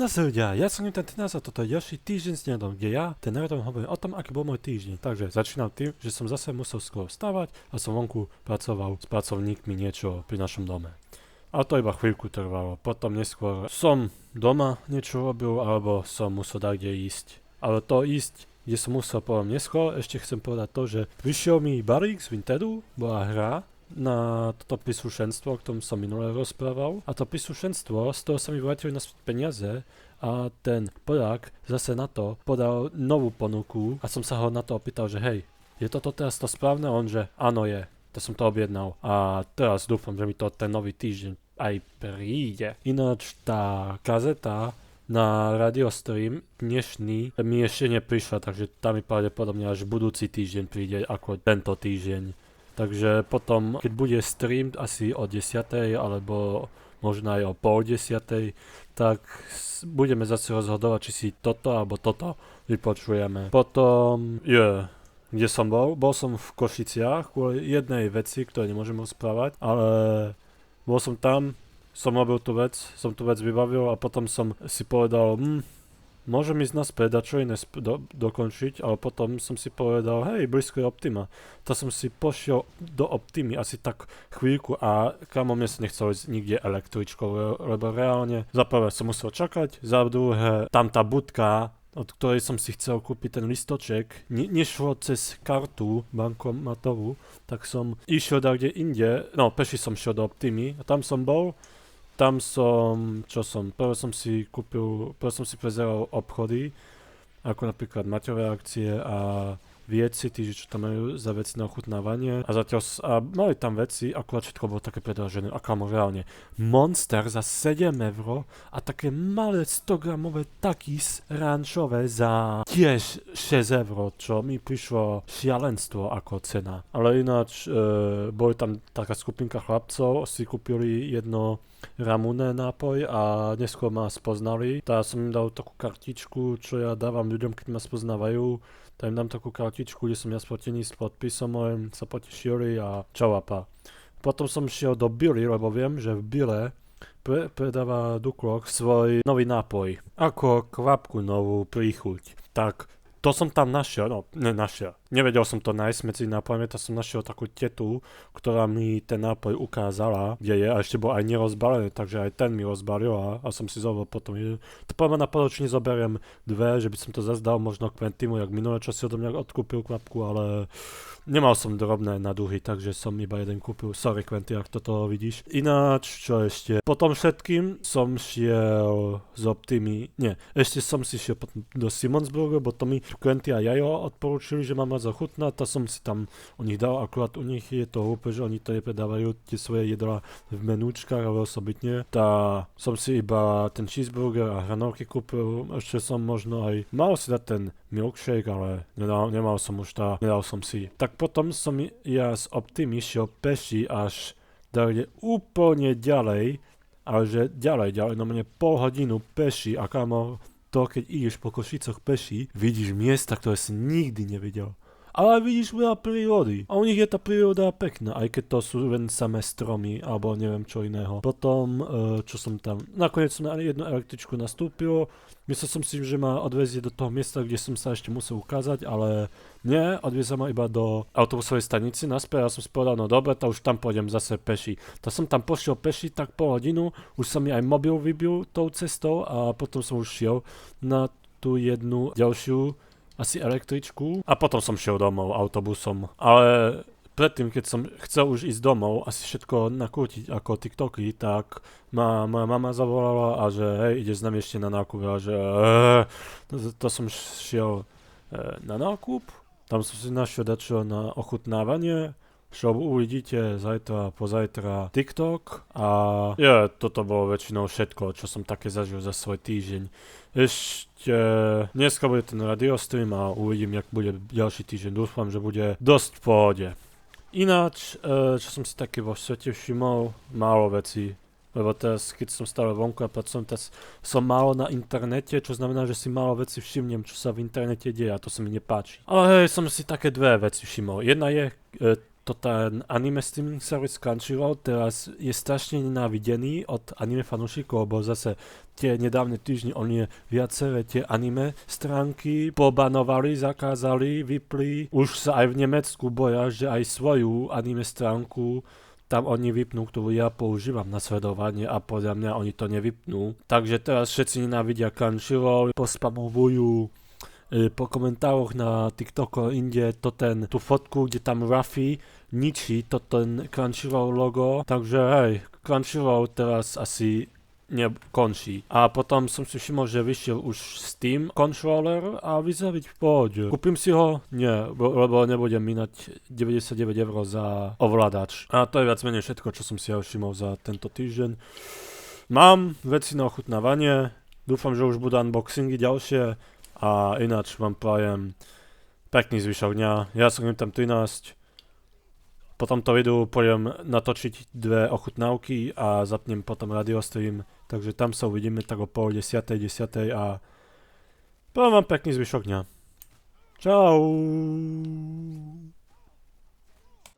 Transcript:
zase ľudia, ja som ten Tinás a toto je ďalší týždeň s Nerdom, kde ja, ten Nerdom, hovorím o tom, aký bol môj týždeň. Takže začínam tým, že som zase musel skôr vstávať a som vonku pracoval s pracovníkmi niečo pri našom dome. A to iba chvíľku trvalo. Potom neskôr som doma niečo robil, alebo som musel dať kde ísť. Ale to ísť, kde som musel poviem neskôr, ešte chcem povedať to, že prišiel mi balík z Vintedu, bola hra na toto príslušenstvo, o ktorom som minule rozprával. A to príslušenstvo, z toho sa mi vrátili naspäť peniaze a ten Polák zase na to podal novú ponuku a som sa ho na to opýtal, že hej, je toto teraz to správne? On, že áno je. To som to objednal a teraz dúfam, že mi to ten nový týždeň aj príde. Ináč tá kazeta na radiostream dnešný mi ešte neprišla, takže tam mi pravdepodobne až budúci týždeň príde ako tento týždeň. Takže potom, keď bude stream asi o 10:00 alebo možno aj o 9:30, tak budeme zase rozhodovať, či si toto alebo toto vypočujeme. Potom kde som bol? Bol som v Košiciach kvôli jednej veci, ktoré nemôžem rozprávať, ale bol som tam, som robil tú vec vybavil a potom som si povedal, môžem ísť naspäť a čo iné dokončiť, ale potom som si povedal, hej, blízko je Optima. Tak som si pošiel do Optimy asi tak chvíľku a kamo mne sa nechcelo ísť nikde električkou, lebo reálne za prvé som musel čakať, za druhé tam tá budka, od ktorej som si chcel kúpiť ten listoček, nešlo cez kartu bankomatovú, tak som išiel kde inde, no peši som šiel do Optimy a tam som bol. Tam prvé som si prezeral obchody, ako napríklad Maťové akcie a Vieci, tí, čo tam majú za veci na ochutnávanie. A mali tam veci, akurát všetko bolo také predražené, a kamo reálne. Monster za 7 € a také malé 100-gramové takis rančové za tiež 6 €, čo mi prišlo šialenstvo ako cena. Ale ináč boli tam taká skupinka chlapcov, si kúpili jedno Ramune nápoj a neskôr ma spoznali. Tá som im dal takú kartičku, čo ja dávam ľuďom, keď ma spoznávajú. Tak im dám takú kartičku, kde som ja spotený s podpisom, len sa potešili a čauapa. Potom som šiel do Billy, lebo viem, že v Bille predáva Duklok svoj nový nápoj. Ako kvapku novú príchuť. Tak to som tam nevedel som to nájsť medzi nápojmi, tak som našiel takú tetu, ktorá mi ten nápoj ukázala, kde je a ešte bol aj nerozbalený, takže aj ten mi rozbalil a som si zobral potom. To poviem na poročne zoberiem dve, že by som to zase dal možno Quentimu, jak minulé, čo si odo mňa odkúpil kvapku, ale nemal som drobné na duhy, takže som iba jeden kúpil. Sorry Quenty, ak toto vidíš. Ináč, čo ešte? Potom všetkým som šiel z Optimy, ešte som si šiel potom do Simonsburgu, bo to mi Quenty a Jajo odporúčili, že mám mať zachutnať, to som si tam u nich dal, akurát u nich je to úplne, že oni to nepredávajú tie svoje jedlá v menúčkach, ale osobitne. Tá som si iba ten cheeseburger a hranolky kúpil, ešte som možno aj mal si dať ten milkshake, ale nedal som si. Tak potom som ja z Optimy šiel peši až úplne ďalej, ale že ďalej, no mne pol hodinu peši a kamo, to keď ideš po Košicoch peši, vidíš miesta, ktoré si nikdy nevidel. Ale vidíš veľa prírody. A u nich je tá príroda pekná, aj keď to sú len samé stromy, alebo neviem čo iného. Potom, čo som tam, nakoniec som na jednu električku nastúpil, myslel som si, že ma odvezie do toho miesta, kde som sa ešte musel ukázať, ale nie, odviezla ma iba do autobusovej stanice naspäť a som si povedal, no dobre, to už tam pôjdem zase peši. To som tam pošiel peši tak pol hodinu, už som mi aj mobil vybil tou cestou a potom som už šiel na tú jednu ďalšiu asi električku a potom som šiel domov autobusom, ale predtým, keď som chcel už ísť domov asi všetko nakrútiť ako TikToky, tak ma moja mama zavolala a že hej, ideš s nami ešte na nákup a že to som šiel na nákup, tam som si našiel dačo na ochutnávanie, čo uvidíte zajtra, pozajtra TikTok a toto bolo väčšinou všetko, čo som také zažil za svoj týždeň. Ešte dneska bude ten radiostream a uvidím, jak bude ďalší týždeň. Dúfam, že bude dosť v pohode. Ináč, čo som si také vo svete všimol, málo vecí. Lebo teraz, keď som stále vonku a pracujem, teraz som málo na internete, čo znamená, že si málo veci všimnem, čo sa v internete deje a to sa mi nepáči. Ale hej, som si také dve veci všimol. Jedna je to ten anime streaming service Crunchyroll teraz je strašne nenávidený od anime fanúšikov, lebo zase tie nedávne týždne oni viaceré tie anime stránky pobanovali, zakázali, vypli. Už sa aj v Nemecku boja, že aj svoju anime stránku tam oni vypnú, ktorú ja používam na sledovanie a podľa mňa oni to nevypnú. Takže teraz všetci nenávidia Crunchyroll, pospamovujú po komentároch na TikToku inde tú fotku, kde tam Ruffy ničí ten Crunchyroll logo, takže hej, Crunchyroll teraz asi končí. A potom som si všimol, že vyšiel už Steam controller a vyzerá byť v pohode. Kúpim si ho? Nie, lebo nebudem minať 99 € za ovládač. A to je viac menej všetko, čo som si ja všimol za tento týždeň. Mám veci na ochutnávanie, dúfam, že už budú unboxingy ďalšie. A ináč vám prajem pekný zvyšok dňa. Ja som tam 13. Po tomto videu pôjdem natočiť 2 ochutnávky a zapnem potom radiostream. Takže tam sa uvidíme tak o 9:30, 10:00 a prajem vám pekný zvyšok dňa. Čau.